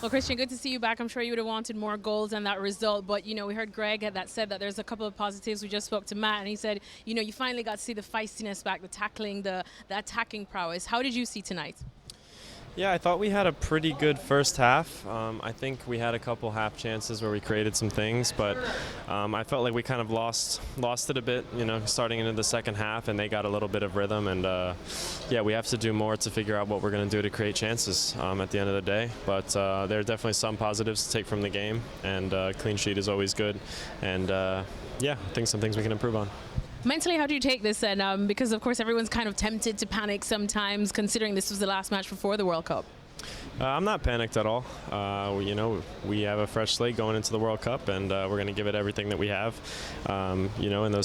Well, Christian, good to see you back. I'm sure you would have wanted more goals than that result. But, you know, we heard Greg that said that there's a couple of positives. We just spoke to Matt, and he said, you know, you finally got to see the feistiness back, the tackling, the attacking prowess. How did you see tonight? Yeah, I thought we had a pretty good first half. I think we had a couple half chances where we created some things, but I felt like we kind of lost it a bit, you know, starting into the second half, and they got a little bit of rhythm. And yeah, we have to do more to figure out what we're going to do to create chances at the end of the day. But there are definitely some positives to take from the game, and clean sheet is always good. And yeah, I think some things we can improve on. Mentally, how do you take this then? Because, of course, everyone's kind of tempted to panic sometimes, considering this was the last match before the World Cup. I'm not panicked at all. You know, we have a fresh slate going into the World Cup, and we're going to give it everything that we have. You know,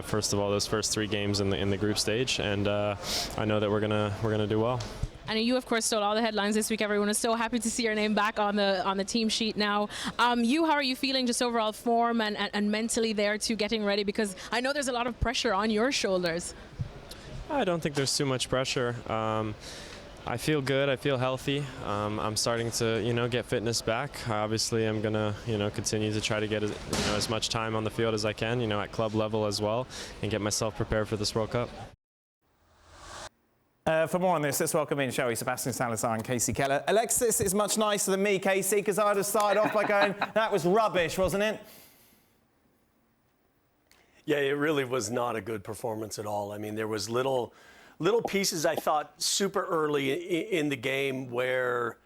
first of all, those first 3 games in the group stage, and I know that we're gonna do well. And you, of course, stole all the headlines this week. Everyone is so happy to see your name back on the team sheet now. How are you feeling, just overall form and mentally there to getting ready? Because I know there's a lot of pressure on your shoulders. I don't think there's too much pressure. I feel good. I feel healthy. I'm starting to, you know, get fitness back. Obviously, I'm gonna, you know, continue to try to get as much time on the field as I can, you know, at club level as well, and get myself prepared for this World Cup. For more on this, let's welcome in, shall we, Sebastian Salazar and Kasey Keller. Alexis is much nicer than me, Kasey, because I'd have started off by going, that was rubbish, wasn't it? Yeah, it really was not a good performance at all. I mean, there was little pieces, I thought, super early in the game where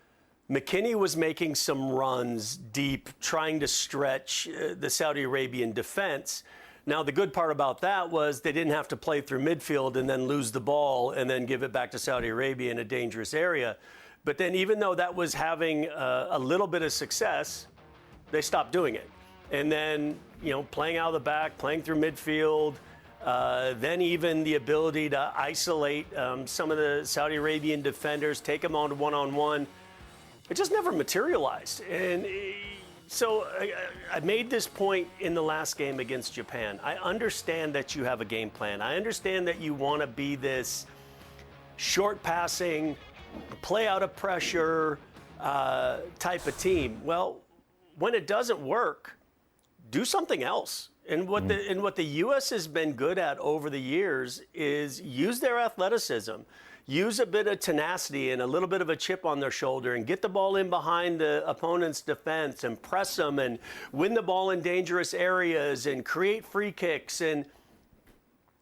McKennie was making some runs deep, trying to stretch the Saudi Arabian defense. Now, the good part about that was they didn't have to play through midfield and then lose the ball and then give it back to Saudi Arabia in a dangerous area. But then even though that was having a little bit of success, they stopped doing it. And then, you know, playing out of the back, playing through midfield, then even the ability to isolate some of the Saudi Arabian defenders, take them on one-on-one, it just never materialized. And so I made this point in the last game against Japan. I understand that you have a game plan. I understand that you want to be this short passing, play out of pressure type of team. Well, when it doesn't work, do something else. And what the U.S. has been good at over the years is use their athleticism, use a bit of tenacity and a little bit of a chip on their shoulder and get the ball in behind the opponent's defense and press them and win the ball in dangerous areas and create free kicks. And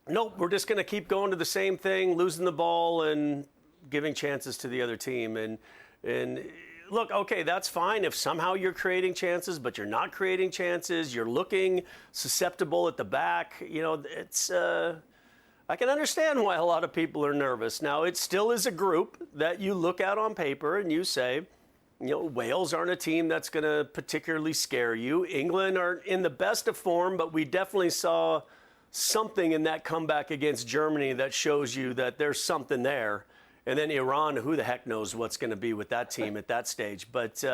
nope, we're just going to keep going to the same thing, losing the ball and giving chances to the other team. And look, okay, that's fine if somehow you're creating chances, but you're not creating chances. You're looking susceptible at the back. You know, it's I can understand why a lot of people are nervous. Now, it still is a group that you look at on paper and you say, you know, Wales aren't a team that's going to particularly scare you. England are in the best of form, but we definitely saw something in that comeback against Germany that shows you that there's something there. And then Iran, who the heck knows what's going to be with that team at that stage. But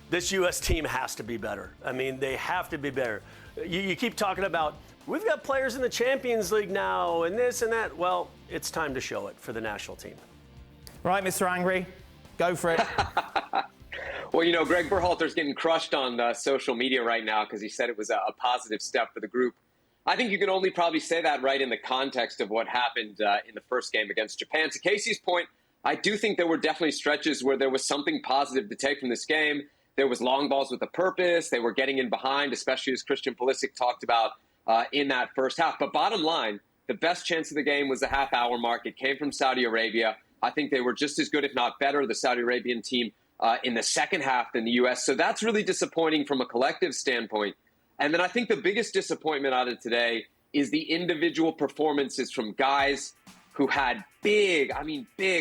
this U.S. team has to be better. I mean, they have to be better. You keep talking about, we've got players in the Champions League now and this and that. Well, it's time to show it for the national team. Right, Mr. Angry, go for it. Well, you know, Greg Berhalter's getting crushed on social media right now because he said it was a positive step for the group. I think you can only probably say that right in the context of what happened in the first game against Japan. To Kasey's point, I do think there were definitely stretches where there was something positive to take from this game. There was long balls with a purpose. They were getting in behind, especially as Christian Pulisic talked about in that first half. But bottom line, the best chance of the game was the half-hour mark. It came from Saudi Arabia. I think they were just as good, if not better, the Saudi Arabian team in the second half than the U.S. So that's really disappointing from a collective standpoint. And then I think the biggest disappointment out of today is the individual performances from guys who had big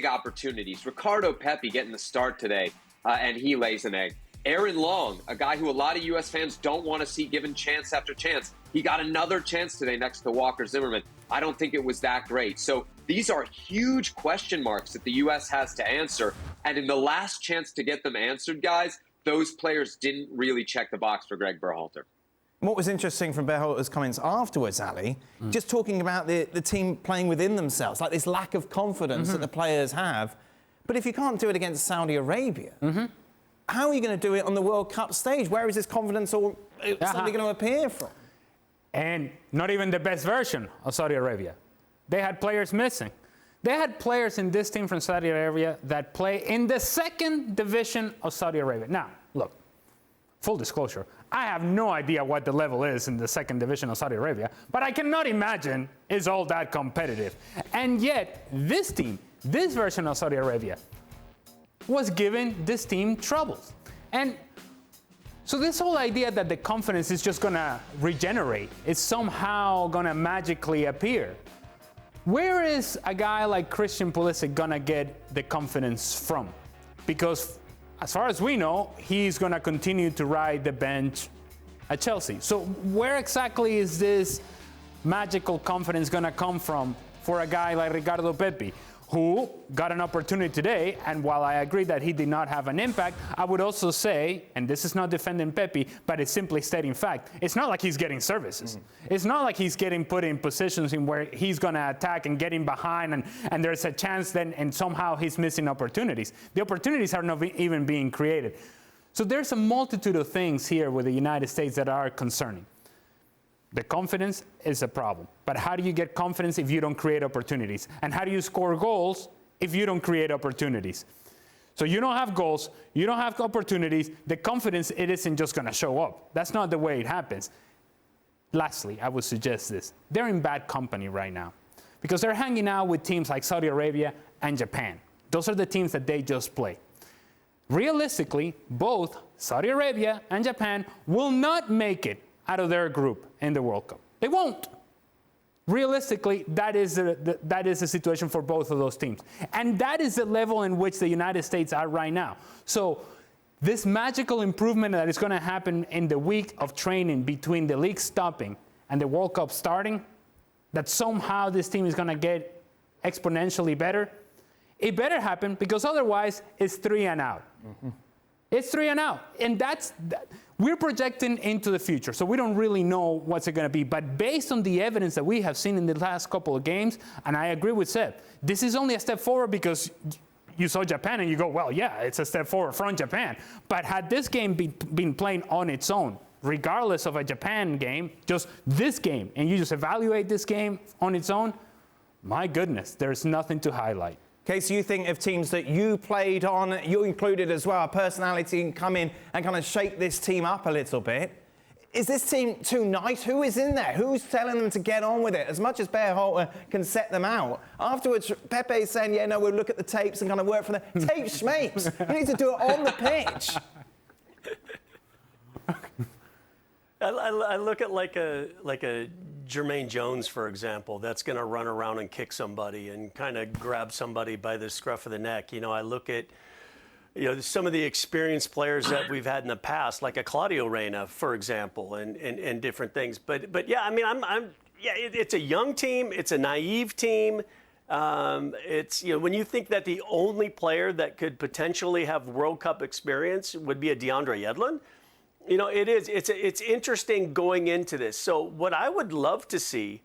opportunities. Ricardo Pepi getting the start today, and he lays an egg. Aaron Long, a guy who a lot of U.S. fans don't want to see given chance after chance. He got another chance today next to Walker Zimmerman. I don't think it was that great. So these are huge question marks that the U.S. has to answer. And in the last chance to get them answered, guys, those players didn't really check the box for Greg Berhalter. What was interesting from Berhalter's comments afterwards, Ali, just talking about the team playing within themselves, like this lack of confidence that the players have. But if you can't do it against Saudi Arabia, how are you going to do it on the World Cup stage? Where is this confidence all suddenly going to appear from? And not even the best version of Saudi Arabia. They had players missing. They had players in this team from Saudi Arabia that play in the second division of Saudi Arabia. Now, look, full disclosure, I have no idea what the level is in the second division of Saudi Arabia, but I cannot imagine it's all that competitive. And yet, this team, this version of Saudi Arabia, was giving this team troubles. And so this whole idea that the confidence is just going to regenerate, is somehow going to magically appear. Where is a guy like Christian Pulisic going to get the confidence from? Because as far as we know, he's going to continue to ride the bench at Chelsea. So where exactly is this magical confidence going to come from for a guy like Ricardo Pepi, who got an opportunity today? And while I agree that he did not have an impact, I would also say, and this is not defending Pepi, but it's simply stating fact, it's not like he's getting services. It's not like he's getting put in positions in where he's going to attack and get in behind, and there's a chance then, and somehow he's missing opportunities. The opportunities are not even being created. So there's a multitude of things here with the United States that are concerning. The confidence is a problem. But how do you get confidence if you don't create opportunities? And how do you score goals if you don't create opportunities? So you don't have goals, you don't have opportunities, the confidence, it isn't just going to show up. That's not the way it happens. Lastly, I would suggest this. They're in bad company right now because they're hanging out with teams like Saudi Arabia and Japan. Those are the teams that they just play. Realistically, both Saudi Arabia and Japan will not make it out of their group in the World Cup. They won't. Realistically, that is the situation for both of those teams. And that is the level in which the United States are right now. So this magical improvement that is going to happen in the week of training between the league stopping and the World Cup starting, that somehow this team is going to get exponentially better, it better happen, because otherwise it's 3 and out. It's 3 and out. And we're projecting into the future, so we don't really know what's it going to be. But based on the evidence that we have seen in the last couple of games, and I agree with Seb, this is only a step forward because you saw Japan and you go, well, yeah, it's a step forward from Japan. But had this game been playing on its own, regardless of a Japan game, just this game, and you just evaluate this game on its own, my goodness, there's nothing to highlight. Kasey, you think of teams that you played on, you included as well, a personality can come in and kind of shake this team up a little bit. Is this team too nice? Who is in there? Who's telling them to get on with it? As much as Berhalter can set them out. Afterwards, Pepe is saying, yeah, no, we'll look at the tapes and kind of work from there. Tape schmapes. You need to do it on the pitch. I look at like a Jermaine Jones, for example, that's going to run around and kick somebody and kind of grab somebody by the scruff of the neck. You know, I look at, some of the experienced players that we've had in the past, like a Claudio Reyna, for example, and different things. But yeah, I mean, it's a young team. It's a naive team. It's, when you think that the only player that could potentially have World Cup experience would be a DeAndre Yedlin, it's interesting going into this. So what I would love to see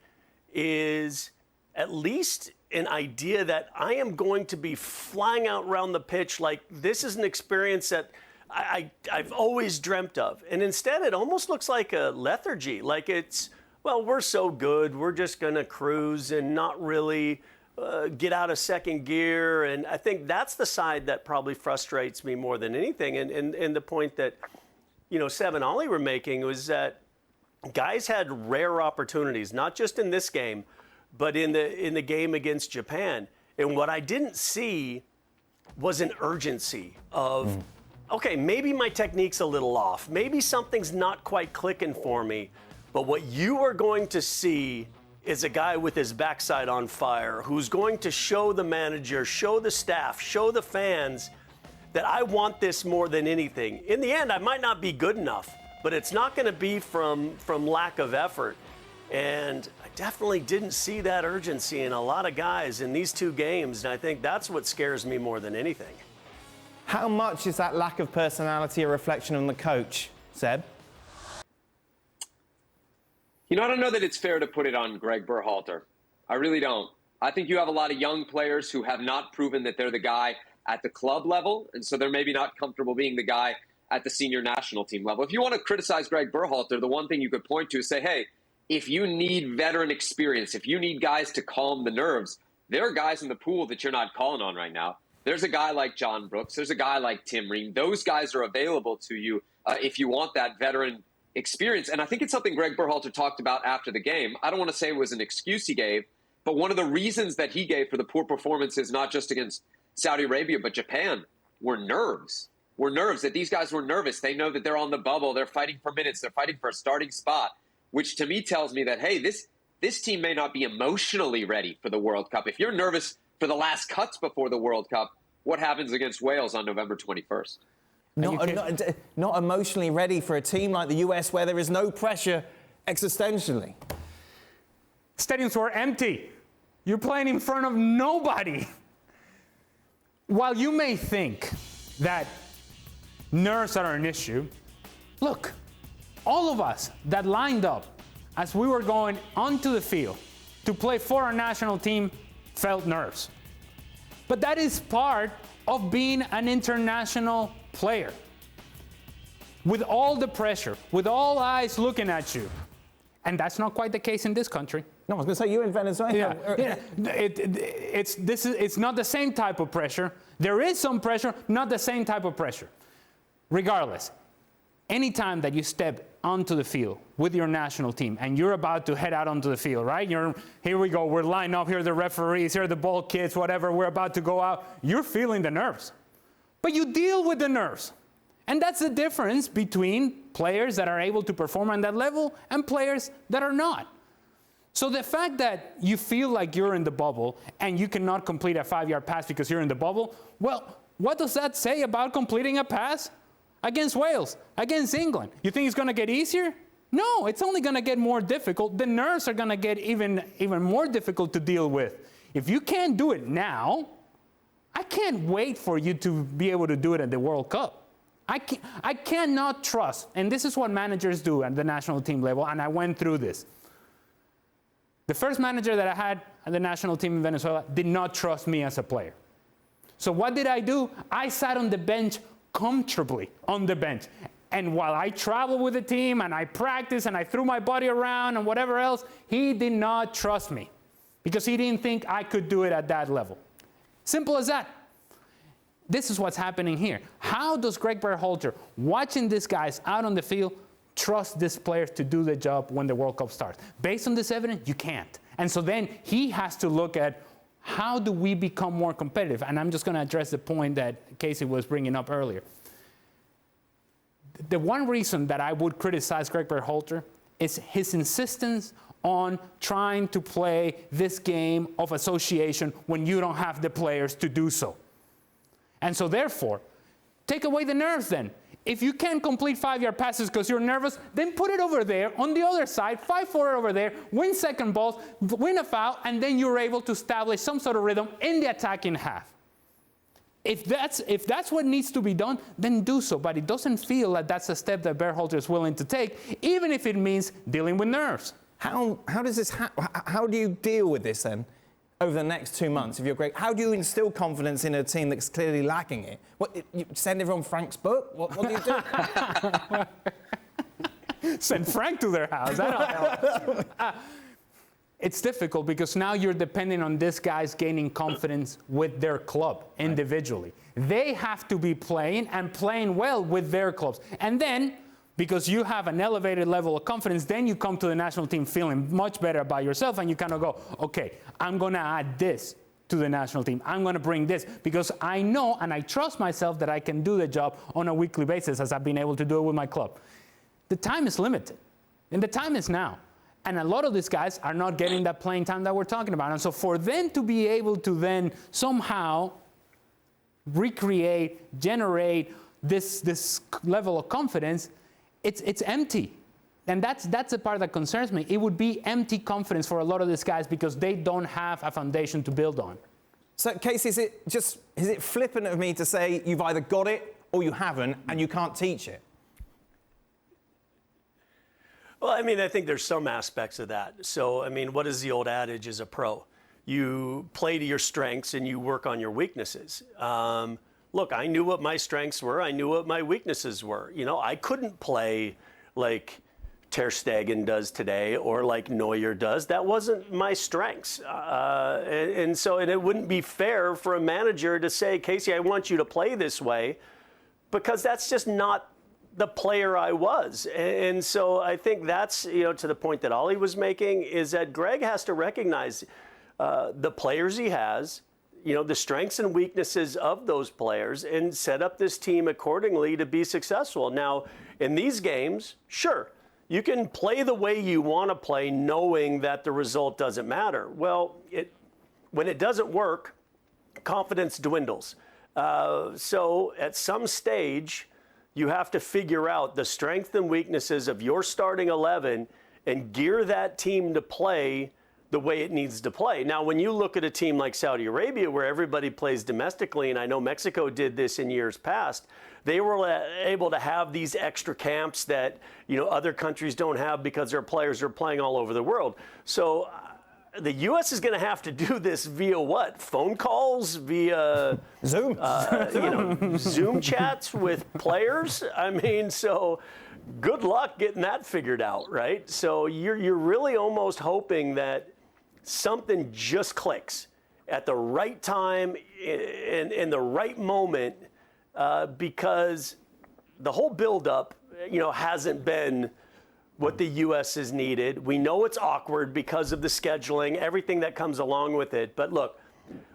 is at least an idea that I am going to be flying out around the pitch like this is an experience that I've always dreamt of. And instead, it almost looks like a lethargy, like it's, well, we're so good, we're just going to cruise and not really get out of second gear. And I think that's the side that probably frustrates me more than anything. And the point that, Seb and Ollie were making was that guys had rare opportunities, not just in this game, but in the game against Japan. And what I didn't see was an urgency of, okay, maybe my technique's a little off. Maybe something's not quite clicking for me. But what you are going to see is a guy with his backside on fire who's going to show the manager, show the staff, show the fans that I want this more than anything. In the end, I might not be good enough, but it's not going to be from lack of effort. And I definitely didn't see that urgency in a lot of guys in these two games, and I think that's what scares me more than anything. How much is that lack of personality a reflection on the coach, Seb? I don't know that it's fair to put it on Greg Berhalter. I really don't. I think you have a lot of young players who have not proven that they're the guy. at the club level, and so they're maybe not comfortable being the guy at the senior national team level. If you want to criticize Greg Berhalter, the one thing you could point to is say, hey, if you need veteran experience, if you need guys to calm the nerves, there are guys in the pool that you're not calling on right now. There's a guy like John Brooks. There's a guy like Tim Ream. Those guys are available to you if you want that veteran experience. And I think it's something Greg Berhalter talked about after the game. I don't want to say it was an excuse he gave, but one of the reasons that he gave for the poor performances, not just against Saudi Arabia, but Japan, were nerves. That these guys were nervous. They know that they're on the bubble. They're fighting for minutes. They're fighting for a starting spot, which to me tells me that, hey, this team may not be emotionally ready for the World Cup. If you're nervous for the last cuts before the World Cup, what happens against Wales on November 21st? Not emotionally ready for a team like the US where there is no pressure existentially. Stadiums were empty. You're playing in front of nobody. While you may think that nerves are an issue, look, all of us that lined up as we were going onto the field to play for our national team felt nerves. But that is part of being an international player. With all the pressure, with all eyes looking at you. And that's not quite the case in this country. No, I was going to say, you're in Venezuela. Yeah. It's not the same type of pressure. There is some pressure, not the same type of pressure. Regardless, anytime that you step onto the field with your national team and you're about to head out onto the field, right? Here we go, we're lined up, here are the referees, here are the ball kids, whatever, we're about to go out. You're feeling the nerves. But you deal with the nerves. And that's the difference between players that are able to perform on that level and players that are not. So the fact that you feel like you're in the bubble and you cannot complete a 5-yard pass because you're in the bubble, well, what does that say about completing a pass against Wales, against England? You think it's going to get easier? No, it's only going to get more difficult. The nerves are going to get even more difficult to deal with. If you can't do it now, I can't wait for you to be able to do it at the World Cup. I cannot trust, and this is what managers do at the national team level, and I went through this. The first manager that I had at the national team in Venezuela did not trust me as a player. So what did I do? I sat on the bench comfortably on the bench. And while I traveled with the team and I practiced and I threw my body around and whatever else, he did not trust me because he didn't think I could do it at that level. Simple as that. This is what's happening here. How does Greg Berhalter, watching these guys out on the field, trust these players to do the job when the World Cup starts? Based on this evidence, you can't. And so then he has to look at how do we become more competitive? And I'm just going to address the point that Kasey was bringing up earlier. The one reason that I would criticize Greg Berhalter is his insistence on trying to play this game of association when you don't have the players to do so. And so therefore, take away the nerves then. If you can't complete 5-yard passes because you're nervous, then put it over there on the other side, fight for it over there, win second balls, win a foul, and then you're able to establish some sort of rhythm in the attacking half. If that's what needs to be done, then do so. But it doesn't feel like that's a step that Berhalter is willing to take, even if it means dealing with nerves. How does this how do you deal with this then over the next 2 months if you're great? How do you instill confidence in a team that's clearly lacking it? What, you send everyone Frank's book? What do you do? Send Frank to their house. That'll help. It's difficult because now you're depending on these guys gaining confidence with their club individually. Right. They have to be playing and playing well with their clubs. And then, because you have an elevated level of confidence, then you come to the national team feeling much better about yourself and you kind of go, okay, I'm going to add this to the national team. I'm going to bring this because I know and I trust myself that I can do the job on a weekly basis as I've been able to do it with my club. The time is limited, and the time is now. And a lot of these guys are not getting that playing time that we're talking about. And so for them to be able to then somehow recreate, generate this level of confidence, it's empty. And that's the part that concerns me. It would be empty confidence for a lot of these guys because they don't have a foundation to build on. So, Kasey, is it flippant of me to say you've either got it or you haven't and you can't teach it? Well, I mean, I think there's some aspects of that. So, I mean, what is the old adage as a pro? you play to your strengths and you work on your weaknesses. Look, I knew what my strengths were. I knew what my weaknesses were. You know, I couldn't play like Ter Stegen does today or like Neuer does. That wasn't my strengths. And it wouldn't be fair for a manager to say, Kasey, I want you to play this way, because that's just not the player I was. And so I think that's, you know, to the point that Ollie was making, is that Greg has to recognize the players he has, you know, the strengths and weaknesses of those players, and set up this team accordingly to be successful. Now, in these games, sure, you can play the way you want to play knowing that the result doesn't matter. Well, when it doesn't work, confidence dwindles. So at some stage, you have to figure out the strengths and weaknesses of your starting 11 and gear that team to play the way it needs to play. Now, when you look at a team like Saudi Arabia, where everybody plays domestically, and I know Mexico did this in years past, they were able to have these extra camps that, you know, other countries don't have because their players are playing all over the world. So the U.S. is going to have to do this via what? Phone calls? Via Zoom? Zoom chats with players? I mean, so good luck getting that figured out, right? So you're really almost hoping that something just clicks at the right time in the right moment, because the whole buildup, you know, hasn't been what the U.S. has needed. We know it's awkward because of the scheduling, everything that comes along with it. But look,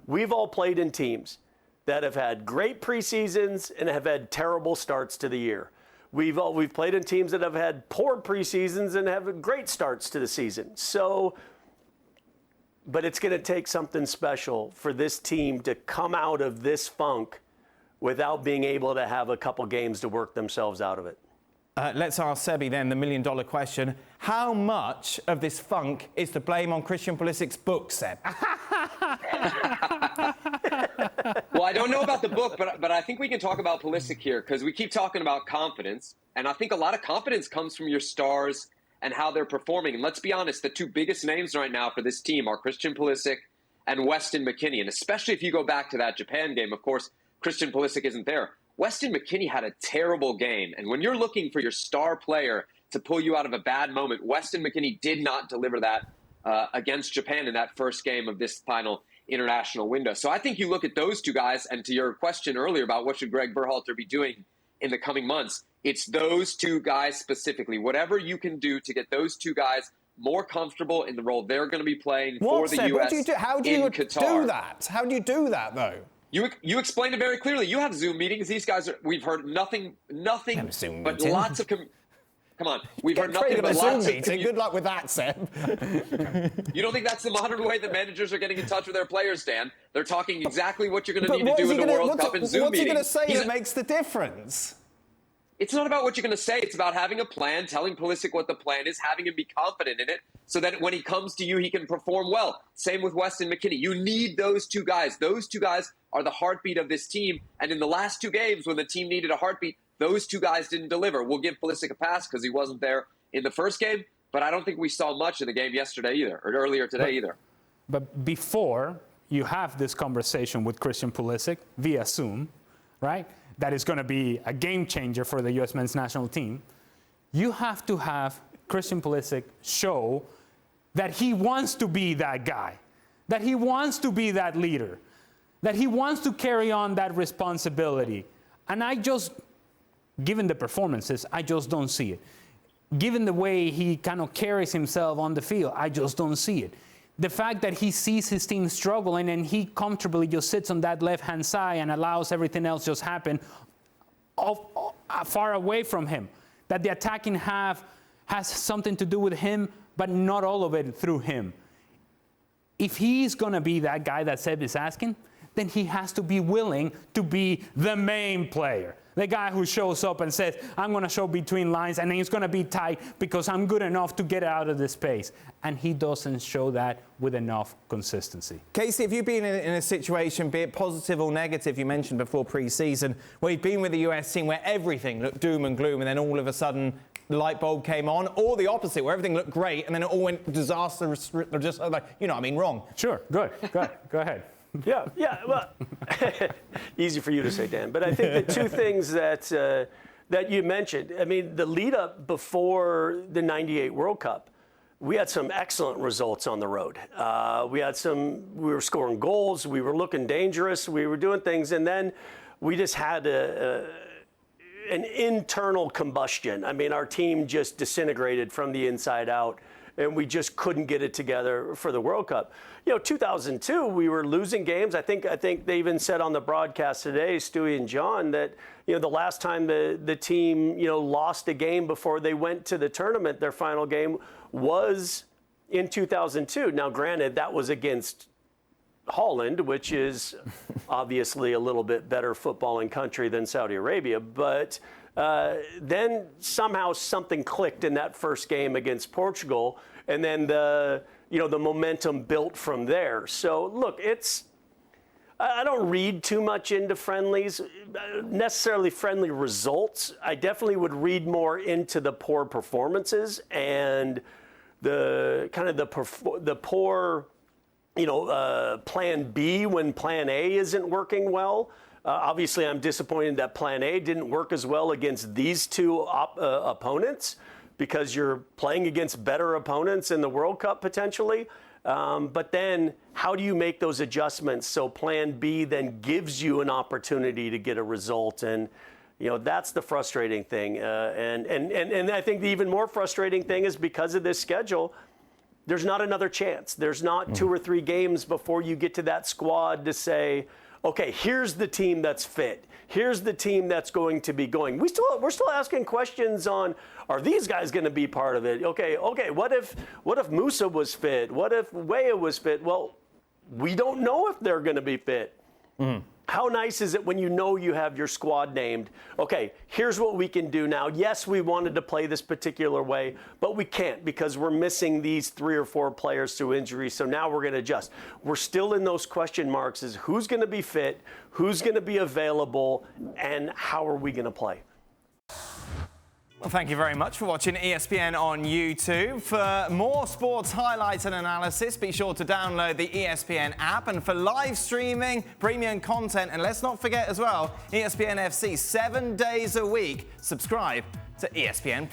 we've all played in teams that have had great preseasons and have had terrible starts to the year. We've played in teams that have had poor preseasons and have great starts to the season. So, but it's going to take something special for this team to come out of this funk without being able to have a couple games to work themselves out of it. Let's ask Sebi then the million-dollar question. How much of this funk is to blame on Christian Pulisic's book, Seb? Well, I don't know about the book, but I think we can talk about Pulisic here, because we keep talking about confidence. And I think a lot of confidence comes from your stars and how they're performing. And let's be honest, the two biggest names right now for this team are Christian Pulisic and Weston McKennie. And especially if you go back to that Japan game, of course, Christian Pulisic isn't there. Weston McKennie had a terrible game. And when you're looking for your star player to pull you out of a bad moment, Weston McKennie did not deliver that against Japan in that first game of this final international window. So I think you look at those two guys, and to your question earlier about what should Greg Berhalter be doing in the coming months, it's those two guys specifically. Whatever you can do to get those two guys more comfortable in the role they're going to be playing for the U.S. How do you do that? How do you do that, though? You explained it very clearly. You have Zoom meetings. These guys we've heard nothing but lots of come on. We've heard nothing but lots of Good luck with that, Seb. You don't think that's the modern way that managers are getting in touch with their players, Dan? They're talking exactly what you're going to need to do in the World Cup and Zoom meetings. What's he going to say that makes the difference? It's not about what you're going to say. It's about having a plan, telling Pulisic what the plan is, having him be confident in it, so that when he comes to you, he can perform well. Same with Weston McKennie. You need those two guys. Those two guys are the heartbeat of this team. And in the last two games, when the team needed a heartbeat, those two guys didn't deliver. We'll give Pulisic a pass because he wasn't there in the first game, but I don't think we saw much in the game yesterday either, or earlier today either. But before you have this conversation with Christian Pulisic via Zoom, right, that is going to be a game changer for the U.S. men's national team, you have to have Christian Pulisic show that he wants to be that guy, that he wants to be that leader, that he wants to carry on that responsibility. And given the performances, I just don't see it. Given the way he kind of carries himself on the field, I just don't see it. The fact that he sees his team struggling and he comfortably just sits on that left-hand side and allows everything else just happen far away from him. That the attacking half has something to do with him, but not all of it through him. If he's going to be that guy that Seb is asking, then he has to be willing to be the main player. The guy who shows up and says, I'm going to show between lines and then it's going to be tight because I'm good enough to get out of the space. And he doesn't show that with enough consistency. Kasey, have you been in a situation, be it positive or negative, you mentioned before pre-season, where you've been with the US team where everything looked doom and gloom and then all of a sudden the light bulb came on, or the opposite, where everything looked great and then it all went disastrous, just like, you know, I mean, wrong? Sure, good. Go ahead. Yeah, well, easy for you to say, Dan. But I think the two things that you mentioned, I mean, the lead up before the '98 World Cup, we had some excellent results on the road. We were scoring goals, we were looking dangerous, we were doing things, and then we just had an internal combustion. I mean, our team just disintegrated from the inside out, and we just couldn't get it together for the World Cup. 2002, we were losing games. I think they even said on the broadcast today, Stewie and John, that the last time the team lost a game before they went to the tournament, their final game was in 2002. Now, granted, that was against Holland, which is obviously a little bit better footballing country than Saudi Arabia, but then somehow something clicked in that first game against Portugal, and then the momentum built from there. So look, I don't read too much into friendlies, necessarily friendly results. I definitely would read more into the poor performances and the poor plan B when plan A isn't working well. Obviously, I'm disappointed that plan A didn't work as well against these two opponents, because you're playing against better opponents in the World Cup potentially. But then how do you make those adjustments so plan B then gives you an opportunity to get a result? And that's the frustrating thing. And I think the even more frustrating thing is because of this schedule, there's not another chance. There's not 2 or 3 games before you get to that squad to say, okay, here's the team that's fit. Here's the team that's going to be going. We're still asking questions on, are these guys going to be part of it? Okay. What if Musa was fit? What if Weah was fit? Well, we don't know if they're going to be fit. How nice is it when you have your squad named? Okay, here's what we can do now. Yes, we wanted to play this particular way, but we can't because we're missing these 3 or 4 players through injury. So now we're going to adjust. We're still in those question marks: is who's going to be fit, who's going to be available, and how are we going to play? Well, thank you very much for watching ESPN on YouTube. For more sports highlights and analysis, be sure to download the ESPN app. And for live streaming, premium content, and let's not forget as well, ESPN FC 7 days a week. Subscribe to ESPN+.